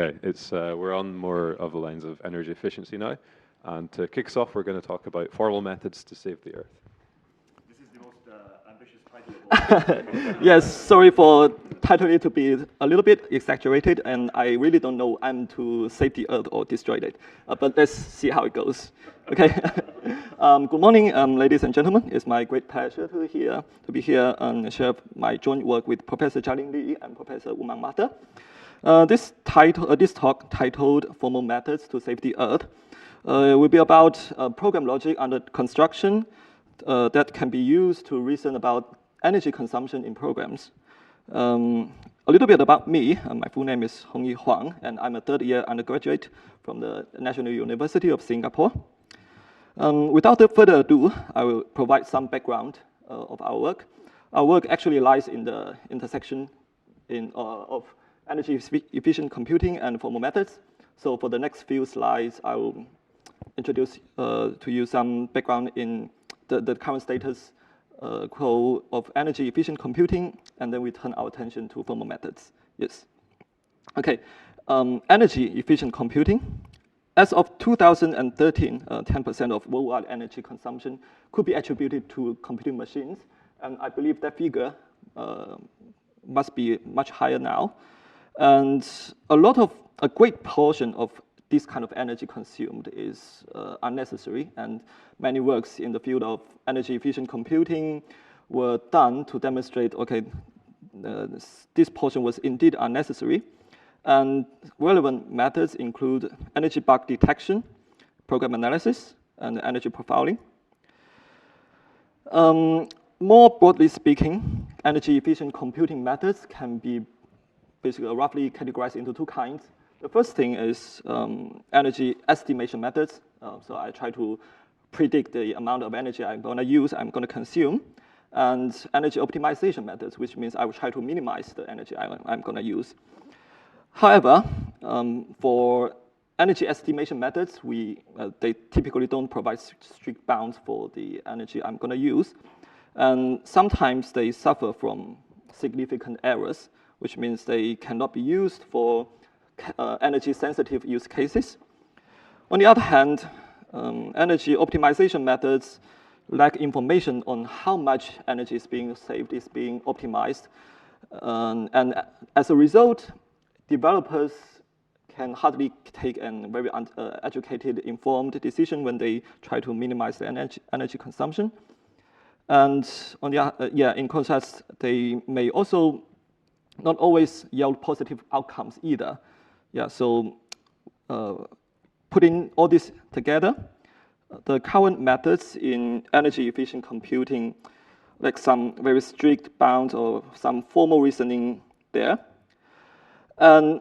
Okay, we're on more of the lines of energy efficiency now, and to kick us off, we're going to talk about formal methods to save the Earth. This is the most ambitious title. Yes, sorry for titling it to be a little bit exaggerated, and I really don't know I'm to save the Earth or destroy it. But let's see how it goes. Okay. Good morning, ladies and gentlemen. It's my great pleasure to be here and share my joint work with Professor Jialin and Professor Umang Mathur. This talk titled "Formal Methods to Save the Earth" will be about program logic under construction that can be used to reason about energy consumption in programs. A little bit about me. My full name is Hongyi Huang, and I'm a third-year undergraduate from the National University of Singapore. Without further ado, I will provide some background of our work. Our work actually lies in the intersection of energy-efficient computing and formal methods. So for the next few slides, I will introduce to you some background in the current status quo of energy-efficient computing, and then we turn our attention to formal methods. Yes. Okay. Energy-efficient computing. As of 2013, 10% of worldwide energy consumption could be attributed to computing machines, and I believe that figure must be much higher now. And a great portion of this kind of energy consumed is unnecessary, and many works in the field of energy-efficient computing were done to demonstrate, okay, this portion was indeed unnecessary. And relevant methods include energy bug detection, program analysis, and energy profiling. More broadly speaking, energy-efficient computing methods can be basically roughly categorized into two kinds. The first thing is energy estimation methods. So I try to predict the amount of energy I'm going to consume. And energy optimization methods, which means I will try to minimize the energy I'm going to use. However, for energy estimation methods, they typically don't provide strict bounds for the energy I'm going to use. And sometimes they suffer from significant errors, which means they cannot be used for energy-sensitive use cases. On the other hand, energy optimization methods lack information on how much energy is being saved, is being optimized. And as a result, developers can hardly take a very educated, informed decision when they try to minimize the energy consumption. And on the in contrast, they may also not always yield positive outcomes either. Yeah, so putting all this together, the current methods in energy-efficient computing, like some very strict bounds or some formal reasoning there. And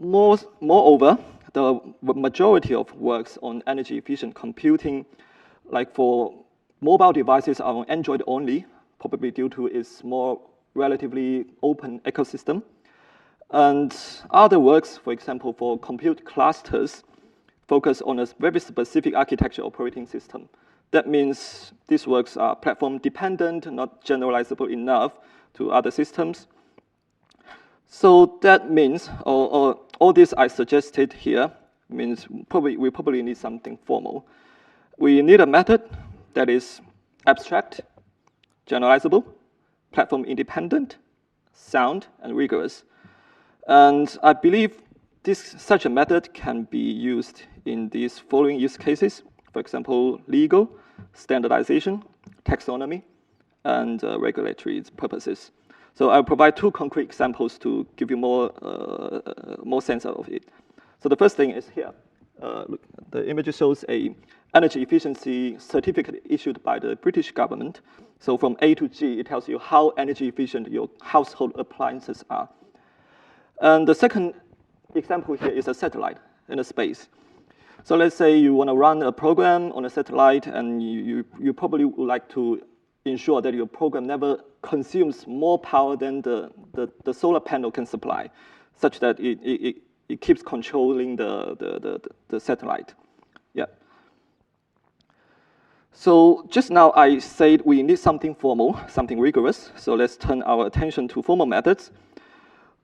moreover, the majority of works on energy-efficient computing, like for mobile devices, are on Android only, probably due to its more relatively open ecosystem. And other works, for example, for compute clusters, focus on a very specific architecture operating system. That means these works are platform dependent, not generalizable enough to other systems. So that means, all this I suggested here means we probably need something formal. We need a method that is abstract, generalizable, platform independent, sound, and rigorous. And I believe such a method can be used in these following use cases. For example, legal, standardization, taxonomy, and regulatory purposes. So I'll provide two concrete examples to give you more sense of it. So the first thing is here. Look, the image shows a energy efficiency certificate issued by the British government. So from A to G, it tells you how energy efficient your household appliances are. And the second example here is a satellite in a space. So let's say you want to run a program on a satellite, and you probably would like to ensure that your program never consumes more power than the solar panel can supply, such that it keeps controlling the satellite. Yeah. So just now I said we need something formal, something rigorous. So let's turn our attention to formal methods.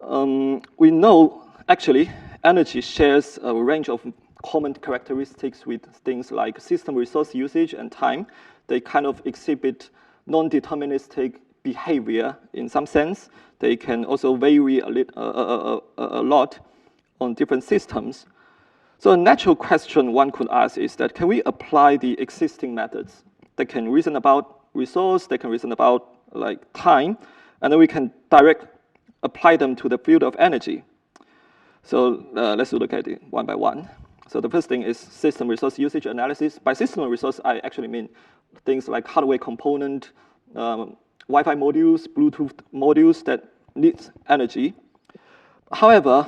We know, actually, energy shares a range of common characteristics with things like system resource usage and time. They kind of exhibit non-deterministic behavior in some sense. They can also vary a lot on different systems. So a natural question one could ask is that, can we apply the existing methods that can reason about resource, that can reason about like time, and then we can apply them to the field of energy. So let's look at it one by one. So the first thing is system resource usage analysis. By system resource, I actually mean things like hardware component, Wi-Fi modules, Bluetooth modules that need energy. However,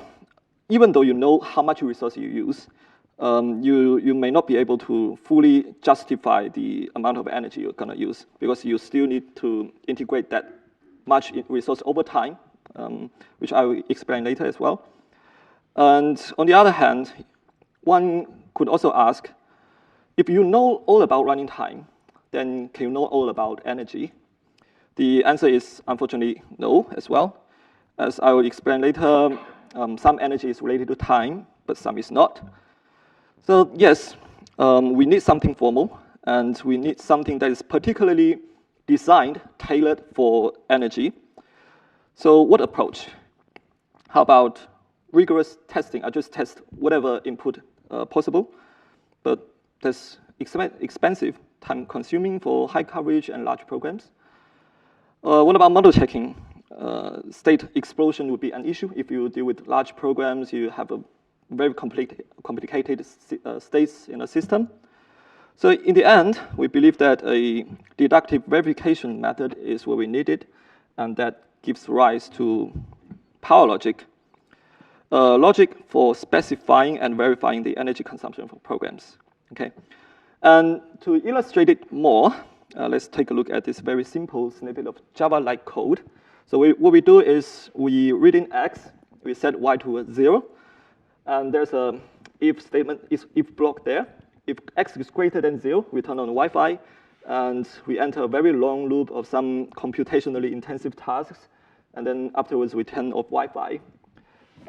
even though you know how much resource you use, you may not be able to fully justify the amount of energy you're going to use, because you still need to integrate that much resource over time, which I will explain later as well. And on the other hand, one could also ask, if you know all about running time, then can you know all about energy? The answer is unfortunately no as well. As I will explain later, some energy is related to time, but some is not. So yes, we need something formal, and we need something that is particularly designed, tailored for energy. So what approach? How about rigorous testing? I just test whatever input possible, but that's expensive, time-consuming for high coverage and large programs. What about model checking? State explosion would be an issue. If you deal with large programs, you have a very complicated states in a system. So in the end, we believe that a deductive verification method is what we needed, and that gives rise to power logic. Logic for specifying and verifying the energy consumption for programs. Okay, and to illustrate it more, let's take a look at this very simple snippet of Java-like code. So what we do is we read in X, we set Y to 0, and there's a if statement, if block there. If X is greater than 0, we turn on Wi-Fi, and we enter a very long loop of some computationally intensive tasks, and then afterwards we turn off Wi-Fi.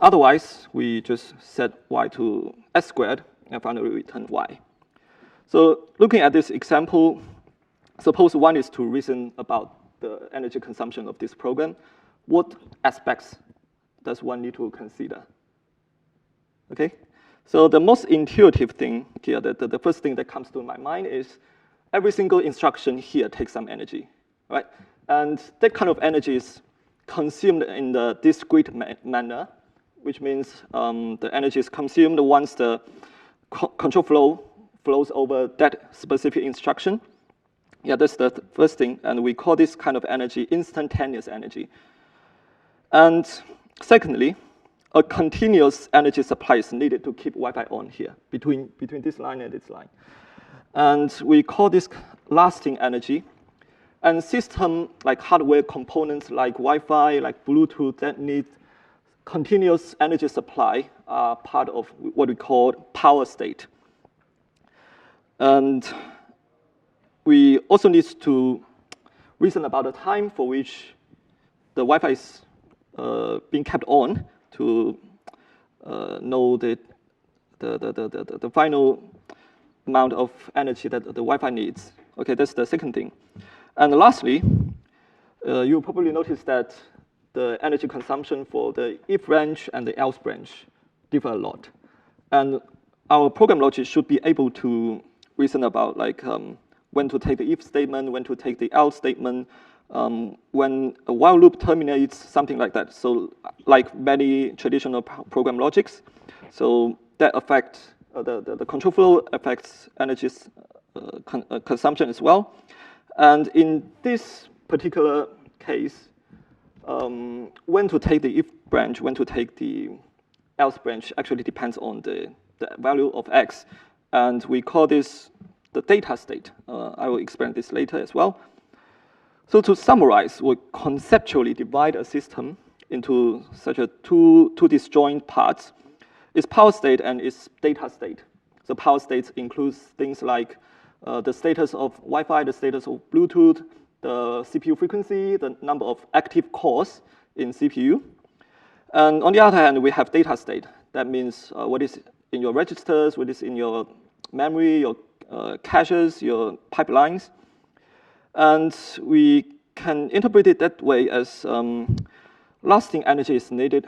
Otherwise, we just set Y to S squared, and finally return Y. So looking at this example, suppose one is to reason about the energy consumption of this program. What aspects does one need to consider? Okay, so the most intuitive thing here, the first thing that comes to my mind is every single instruction here takes some energy, right? And that kind of energy is consumed in the discrete manner, which means the energy is consumed once the control flow flows over that specific instruction. Yeah, that's the first thing, and we call this kind of energy instantaneous energy. And secondly, a continuous energy supply is needed to keep Wi-Fi on here, between this line and this line. And we call this lasting energy. And system like hardware components like Wi-Fi, like Bluetooth, that need continuous energy supply are part of what we call power state. And we also need to reason about the time for which the Wi-Fi is being kept on to know the final amount of energy that the Wi-Fi needs. Okay, that's the second thing. And lastly, you probably noticed that the energy consumption for the if branch and the else branch differ a lot. And our program logic should be able to reason about like when to take the if statement, when to take the else statement, when a while loop terminates, something like that. So like many traditional program logics, so that affects the control flow affects energy consumption as well. And in this particular case, when to take the if branch, when to take the else branch actually depends on the value of X. And we call this the data state. I will explain this later as well. So to summarize, we conceptually divide a system into such a two disjoint parts. Its power state and its data state. So power state includes things like the status of Wi-Fi, the status of Bluetooth, the CPU frequency, the number of active cores in CPU. And on the other hand, we have data state. That means what is in your registers, what is in your memory, your caches, your pipelines. And we can interpret it that way as lasting energy is needed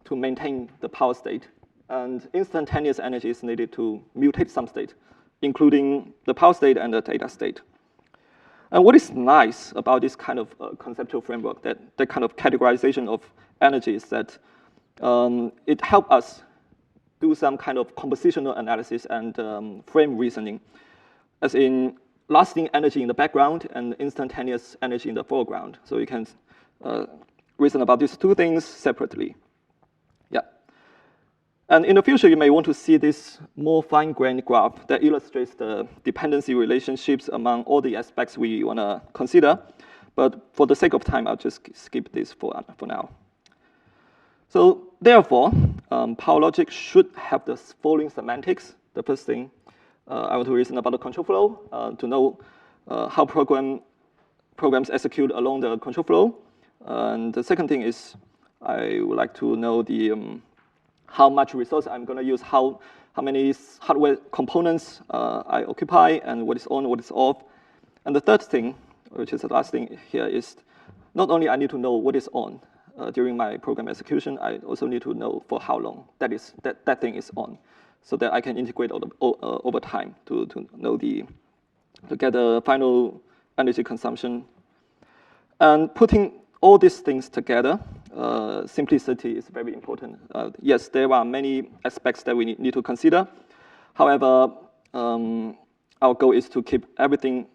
to maintain the power state, and instantaneous energy is needed to mutate some state, including the power state and the data state. And what is nice about this kind of conceptual framework, that kind of categorization of energy, is that it helps us do some kind of compositional analysis and frame reasoning, as in lasting energy in the background and instantaneous energy in the foreground. So you can reason about these two things separately. Yeah. And in the future, you may want to see this more fine-grained graph that illustrates the dependency relationships among all the aspects we want to consider. But for the sake of time, I'll just skip this for now. So therefore, power logic should have the following semantics. The first thing, I want to reason about the control flow, to know how programs execute along the control flow. And the second thing is, I would like to know the how much resource I'm going to use, how many hardware components I occupy, and what is on, what is off. And the third thing, which is the last thing here, is not only I need to know what is on during my program execution, I also need to know for how long that thing is on, so that I can integrate over time to know to get the final energy consumption. And putting all these things together, simplicity is very important. Yes, there are many aspects that we need to consider. However, our goal is to keep everything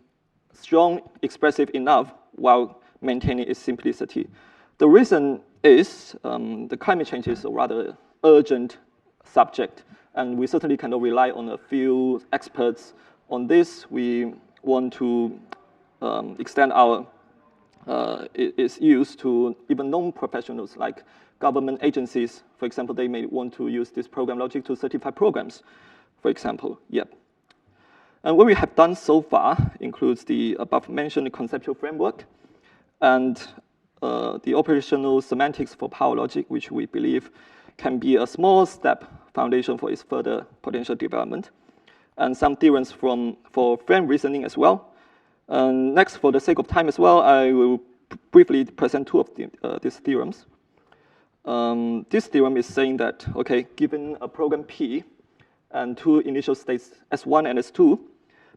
strong, expressive enough while maintaining its simplicity. The reason is the climate change is a rather urgent subject, and we certainly cannot rely on a few experts on this. We want to extend our its use to even non-professionals like government agencies. For example, they may want to use this program logic to certify programs, for example. Yep. And what we have done so far includes the above-mentioned conceptual framework and the operational semantics for power logic, which we believe can be a small step foundation for its further potential development, and some theorems for frame reasoning as well. Next, for the sake of time as well, I will briefly present two of these theorems. This theorem is saying that, okay, given a program P and two initial states S1 and S2,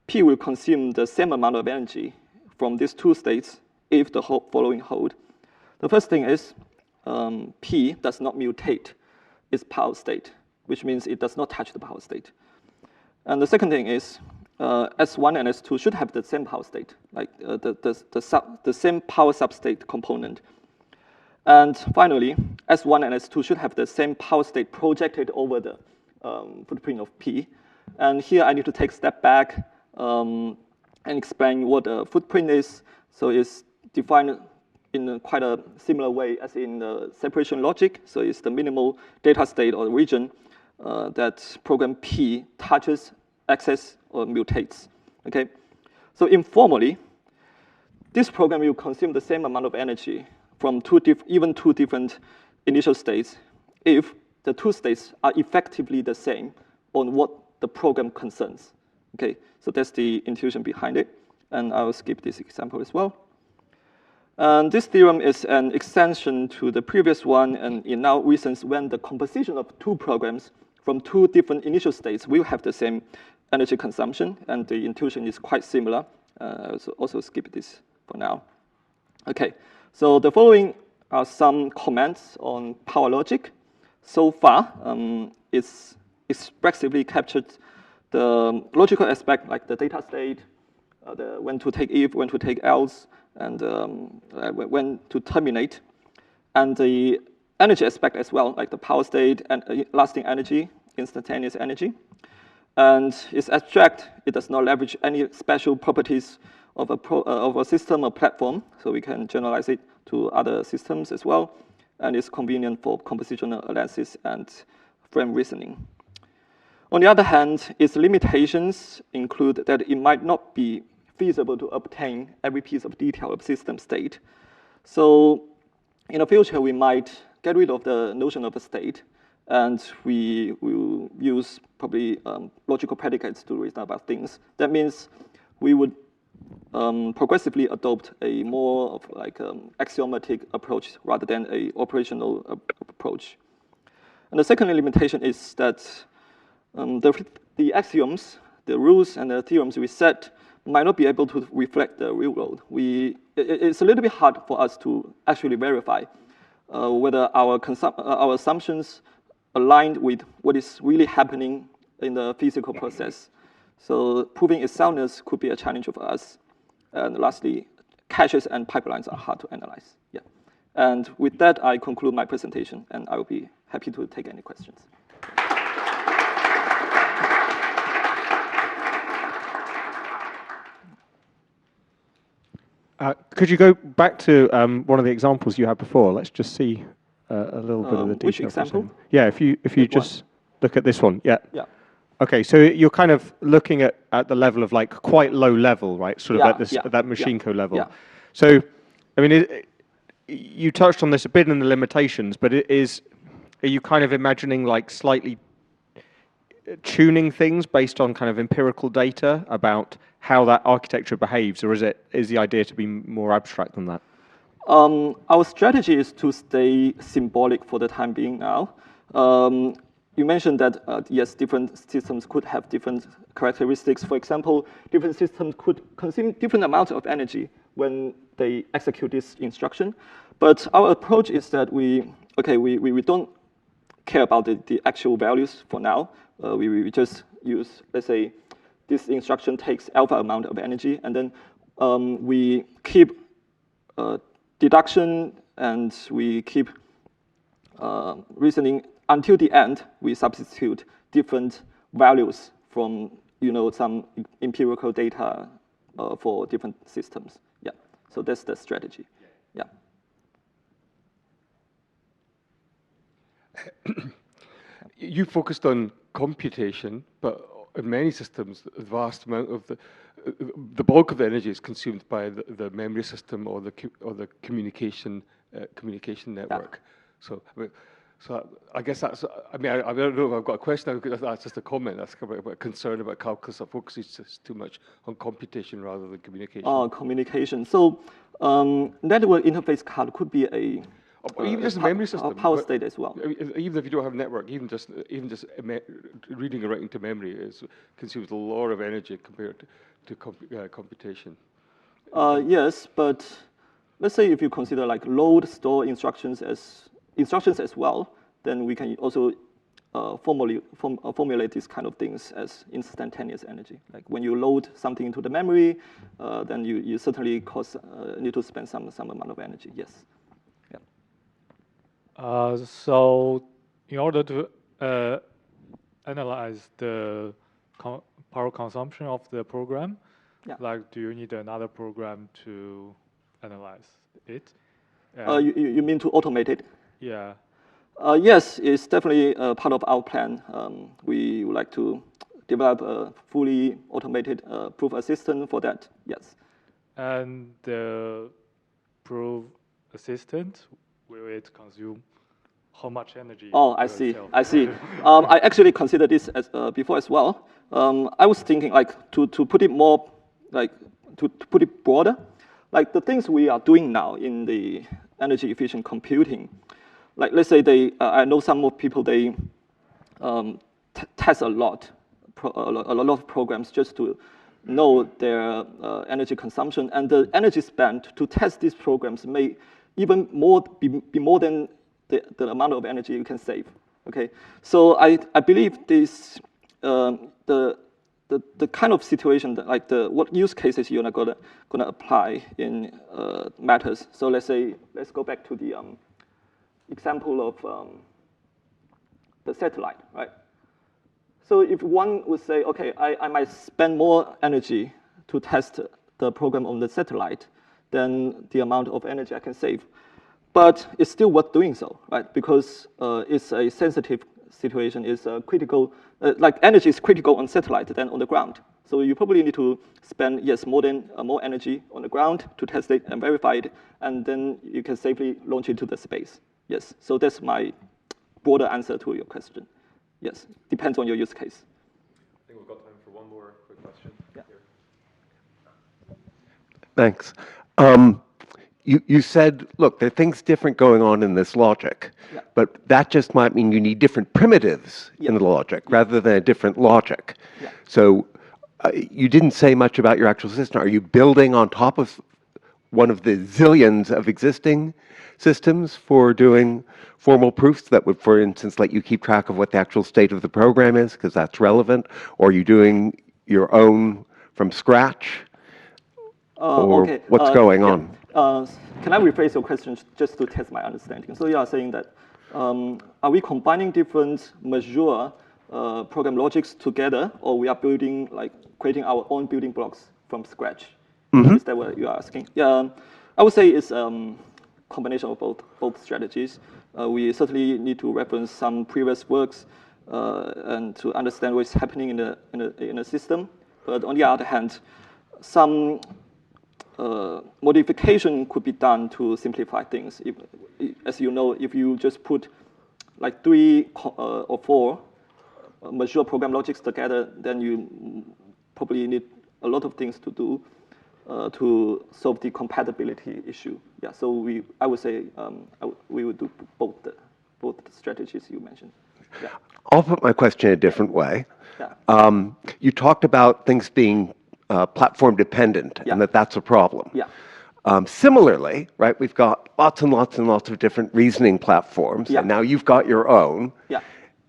P will consume the same amount of energy from these two states if the following hold. The first thing is P does not mutate its power state, which means it does not touch the power state. And the second thing is S1 and S2 should have the same power state, like the same power substate component. And finally, S1 and S2 should have the same power state projected over the footprint of P. And here I need to take a step back and explain what a footprint is. So it's defined in quite a similar way as in the separation logic. So it's the minimal data state or region that program P touches, access, or mutates. Okay? So informally, this program will consume the same amount of energy from even two different initial states if the two states are effectively the same on what the program concerns. Okay? So that's the intuition behind it. And I will skip this example as well. And this theorem is an extension to the previous one, and it now reasons when the composition of two programs from two different initial states will have the same energy consumption, and the intuition is quite similar. I'll also skip this for now. Okay, so the following are some comments on power logic. So far, it's expressively captured the logical aspect, like the data state, when to take if, when to take else, and when to terminate, and the energy aspect as well, like the power state and lasting energy, instantaneous energy. And it's abstract. It does not leverage any special properties of a system or platform, so we can generalize it to other systems as well. And it's convenient for compositional analysis and frame reasoning. On the other hand, its limitations include that it might not be feasible to obtain every piece of detail of system state. So in the future, we might get rid of the notion of a state and we will use probably logical predicates to reason about things. That means we would progressively adopt a more of like axiomatic approach rather than a operational approach. And the second limitation is that the axioms, the rules, and the theorems we set might not be able to reflect the real world. It's a little bit hard for us to actually verify whether our assumptions aligned with what is really happening in the physical process. So proving its soundness could be a challenge for us. And lastly, caches and pipelines are hard to analyze. Yeah. And with that, I conclude my presentation, and I will be happy to take any questions. Could you go back to one of the examples you had before? Let's just see a little bit of the detail. Which example? Yeah, if you just look at this one. Yeah. Yeah. Okay, so you're kind of looking at the level of like quite low level, right? Sort of at this at that machine code level. Yeah. So, I mean, you touched on this a bit in the limitations, but are you kind of imagining like slightly tuning things based on kind of empirical data about how that architecture behaves, or is the idea to be more abstract than that? Our strategy is to stay symbolic for the time being now. You mentioned that, yes, different systems could have different characteristics. For example, different systems could consume different amounts of energy when they execute this instruction. But our approach is that we don't care about the actual values for now. We just use, let's say, this instruction takes alpha amount of energy, and then we keep deduction, and we keep reasoning until the end. We substitute different values from some empirical data for different systems. Yeah, so that's the strategy. Yeah. You focused on computation, but in many systems, the vast amount of the bulk of the energy is consumed by the memory system or the communication network. Yeah. So I guess that's. I mean, I don't know if I've got a question. That's just a comment. That's kind of a concern about calculus that focuses just too much on computation rather than communication. Oh, communication. So network interface card could be a even just a memory system, power state as well. Even if you don't have a network, even just reading and writing to memory consumes a lot of energy compared to computation. Yes, but let's say if you consider like load store instructions as well, then we can also formulate these kind of things as instantaneous energy. Like when you load something into the memory, then you certainly need to spend some amount of energy. Yes. So in order to analyze the power consumption of the program, like do you need another program to analyze it? You mean to automate it? Yeah. Yes, it's definitely part of our plan. We would like to develop a fully automated proof assistant for that. Yes. And the proof assistant, will it consume how much energy? Oh, I see. I actually considered this as before as well. I was thinking like to put it more like to put it broader, like the things we are doing now in the energy efficient computing. Like let's say I know some more people they test a lot of programs just to know their energy consumption, and the energy spent to test these programs may even be more than the amount of energy you can save. Okay, so I believe this the kind of situation that like what use cases you're gonna apply in matters. So let's go back to the example of the satellite, right? So if one would say, okay, I might spend more energy to test the program on the satellite than the amount of energy I can save. But it's still worth doing so, right? Because it's a sensitive situation, it's critical, like energy is critical on satellite than on the ground. So you probably need to spend, yes, more energy on the ground to test it and verify it, and then you can safely launch it to the space. Yes, so that's my broader answer to your question. Yes, depends on your use case. I think we've got time for one more quick question. Yeah. Here. Thanks. You said, look, there are things different going on in this logic, Yeah. but that just might mean you need different primitives Yeah. in the logic rather than a different logic. Yeah. So you didn't say much about your actual system. Are you building on top of one of the zillions of existing systems for doing formal proofs that would, for instance, let you keep track of what the actual state of the program is, because that's relevant? Or are you doing your own from scratch? Or Okay. what's going yeah. on? Can I rephrase your question just to test my understanding? So you are saying that are we combining different Mathur program logics together, or we are building, like, creating our own building blocks from scratch? Mm-hmm. Is that what you are asking? Yeah, I would say it's combination of both strategies. We certainly need to reference some previous works and to understand what's happening in the system. But on the other hand, some modification could be done to simplify things. As you know, if you just put like 3 or 4 Mathur program logics together, then you probably need a lot of things to do to solve the compatibility issue. Yeah, so I would say we would do both the strategies you mentioned. Yeah. I'll put my question a different way. Yeah. You talked about things being platform dependent, Yeah. and that's a problem. Yeah. Similarly, right, we've got lots and lots and lots of different reasoning platforms, Yeah. and now you've got your own. Yeah.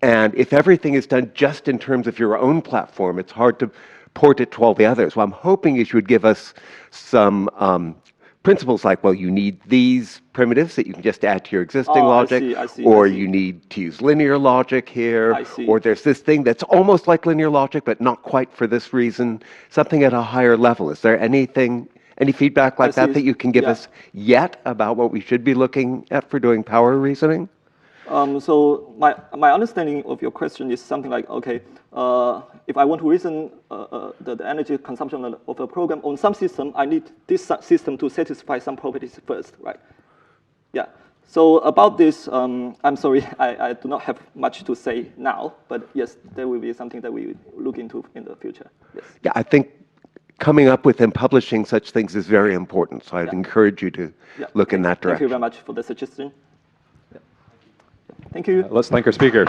And if everything is done just in terms of your own platform, it's hard to port it to all the others. What I'm hoping is you would give us some principles like, well, you need these primitives that you can just add to your existing logic, I see, or I see. you need to use linear logic here, I see. or there's this thing that's almost like linear logic, but not quite for this reason, something at a higher level. Is there any feedback like that you can give us yet about what we should be looking at for doing power reasoning? So my understanding of your question is something like, okay, if I want to reason the energy consumption of a program on some system, I need this system to satisfy some properties first, right? Yeah. So about this, I'm sorry, I do not have much to say now, but yes, there will be something that we look into in the future. Yes. Yeah, I think coming up with and publishing such things is very important, so I'd encourage you to look in that direction. Thank you very much for the suggestion. Yeah. Thank you. Let's thank our speaker.